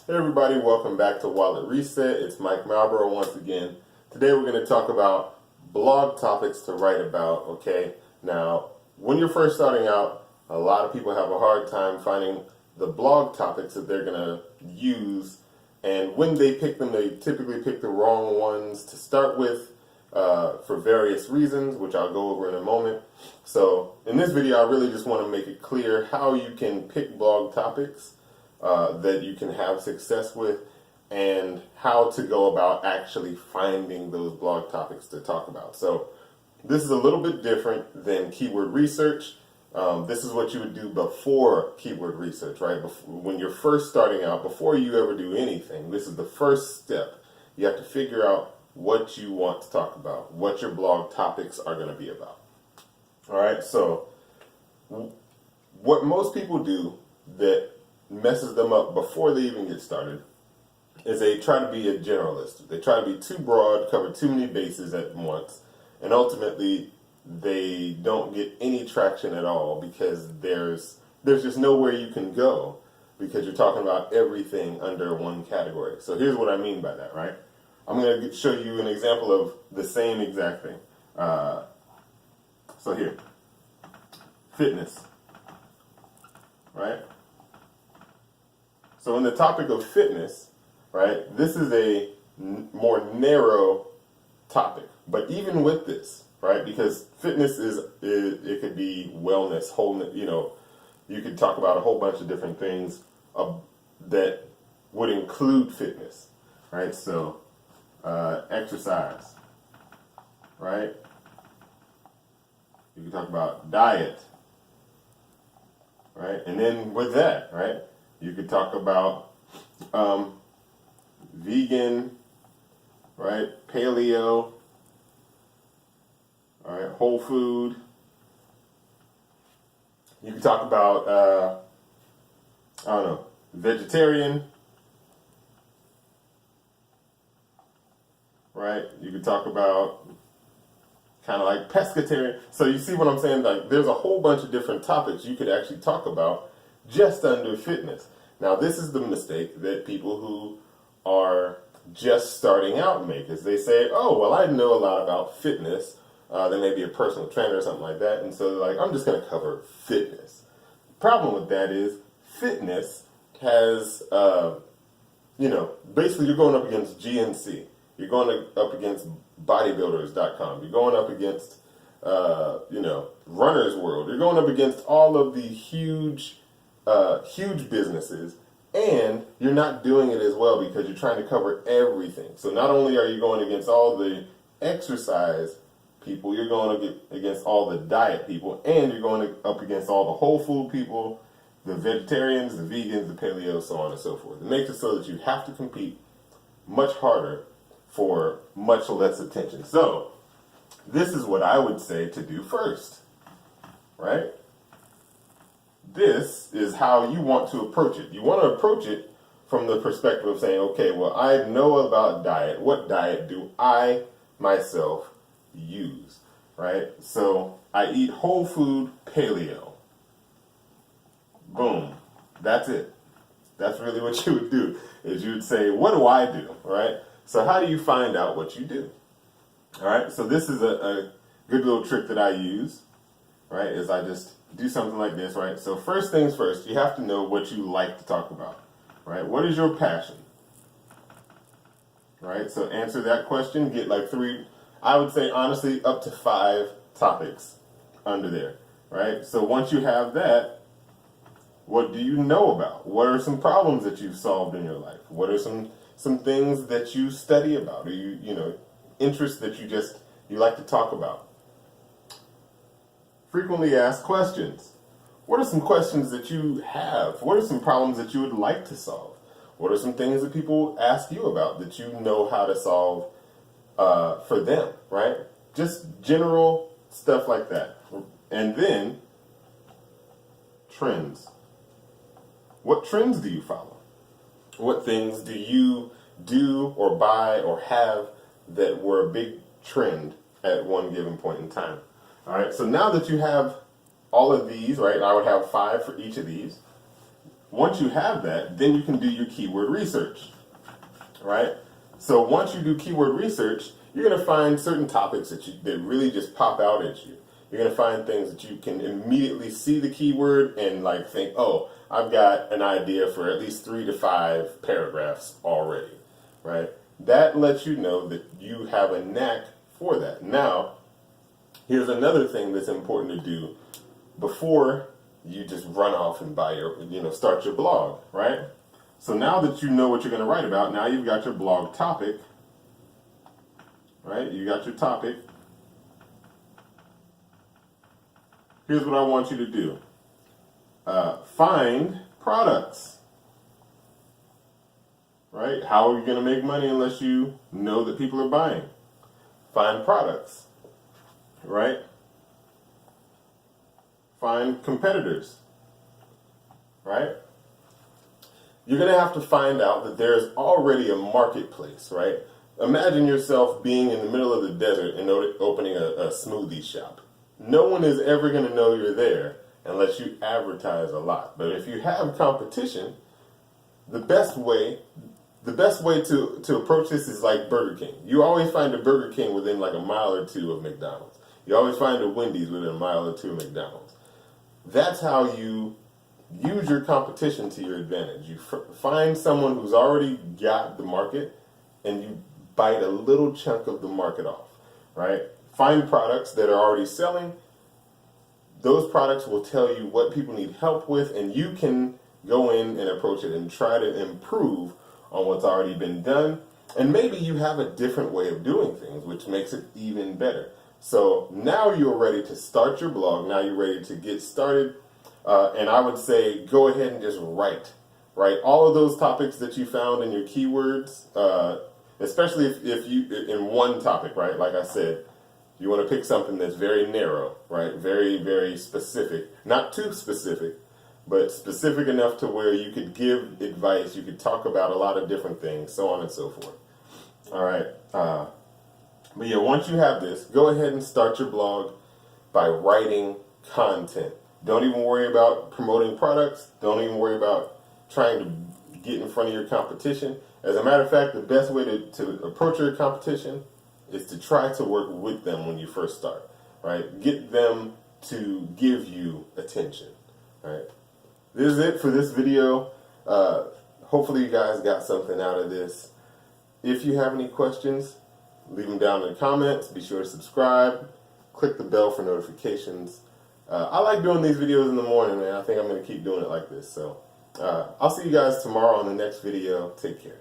Hey everybody, welcome back to Wallet Reset. It's Mike Malborough once again. Today we're going to talk about blog topics to write about, okay? Now, when you're first starting out, a lot of people have a hard time finding the blog topics that they're going to use, and when they pick them, they typically pick the wrong ones to start with for various reasons, which I'll go over in a moment. So, in this video, I really just want to make it clear how you can pick blog topics that you can have success with, and how to go about actually finding those blog topics to talk about. So this is a little bit different than keyword research. This is what you would do before keyword research, right? When you're first starting out, before you ever do anything, this is the first step. You have to figure out what you want to talk about, what your blog topics are going to be about. All right, so what most people do that messes them up before they even get started is they try to be a generalist. They try to be too broad, cover too many bases at once, and ultimately they don't get any traction at all because there's just nowhere you can go because you're talking about everything under one category. So here's what I mean by that, right? I'm going to show you an example of the same exact thing. So here, fitness, right? So in the topic of fitness, right, this is a more narrow topic. But even with this, right, because fitness it could be wellness, wholeness, you could talk about a whole bunch of different things that would include fitness, right? So exercise, right? You can talk about diet, right? And then with that, right, you could talk about vegan, right? Paleo, all right? Whole food. You could talk about, vegetarian, right? You could talk about kind of like pescatarian. So you see what I'm saying? Like, there's a whole bunch of different topics you could actually talk about just under fitness. Now, this is the mistake that people who are just starting out make, is they say, oh, well, I know a lot about fitness. They may be a personal trainer or something like that, and so they're like, I'm just going to cover fitness. Problem with that is fitness has, basically you're going up against GNC. You're going up against bodybuilders.com. You're going up against, Runner's World. You're going up against all of the huge businesses, and you're not doing it as well because you're trying to cover everything. So not only are you going against all the exercise people, you're going against all the diet people, and you're going up against all the whole food people, the vegetarians, the vegans, the paleo, so on and so forth. It makes it so that you have to compete much harder for much less attention. So this is what I would say to do first, right? This is how you want to approach it. You want to approach it from the perspective of saying, okay, well, I know about diet. What diet do I myself use, right? So I eat whole food paleo. Boom. That's it. That's really what you would do, is you would say, what do I do, right? So how do you find out what you do? All right, so this is a good little trick that I use, right, is I just do something like this, right? So first things first, you have to know what you like to talk about, right? What is your passion, right? So answer that question, get like 3, I would say honestly up to 5 topics under there, right? So once you have that, what do you know about? What are some problems that you've solved in your life? What are some things that you study about, or interests that you like to talk about? Frequently asked questions. What are some questions that you have? What are some problems that you would like to solve? What are some things that people ask you about that you know how to solve for them, right? Just general stuff like that. And then trends. What trends do you follow? What things do you do or buy or have that were a big trend at one given point in time? All right, so now that you have all of these, right, I would have 5 for each of these. once you have that, then you can do your keyword research, right? So once you do keyword research, you're going to find certain topics that really just pop out at you. You're going to find things that you can immediately see the keyword and like think, oh, I've got an idea for at least 3 to 5 paragraphs already, right? That lets you know that you have a knack for that. Now, here's another thing that's important to do before you just run off and buy start your blog, right? So now that you know what you're going to write about, now you've got your blog topic, right? You got your topic. Here's what I want you to do. Find products, right? How are you going to make money unless you know that people are buying? Find products, right? Find competitors, right? You're going to have to find out that there's already a marketplace, right? Imagine yourself being in the middle of the desert and opening a smoothie shop. No one is ever going to know you're there unless you advertise a lot. But if you have competition, the best way to approach this is like Burger King. You always find a Burger King within like a mile or 2 of McDonald's. You always find a Wendy's within a mile or 2 of McDonald's. That's how you use your competition to your advantage. You find someone who's already got the market and you bite a little chunk of the market off, right? Find products that are already selling. Those products will tell you what people need help with, and you can go in and approach it and try to improve on what's already been done. And maybe you have a different way of doing things, which makes it even better. So now you're ready to start your blog. Now you're ready to get started. And I would say go ahead and just write all of those topics that you found in your keywords, especially if you in one topic, right? Like I said, you want to pick something that's very narrow, right? Very, very specific. Not too specific, but specific enough to where you could give advice, you could talk about a lot of different things, so on and so forth. All right. But yeah, once you have this, go ahead and start your blog by writing content. Don't even worry about promoting products. Don't even worry about trying to get in front of your competition. As a matter of fact, the best way to approach your competition is to try to work with them when you first start, right? Get them to give you attention, right? This is it for this video. Hopefully you guys got something out of this. If you have any questions, leave them down in the comments. Be sure to subscribe. Click the bell for notifications. I like doing these videos in the morning, man. I think I'm going to keep doing it like this. So I'll see you guys tomorrow on the next video. Take care.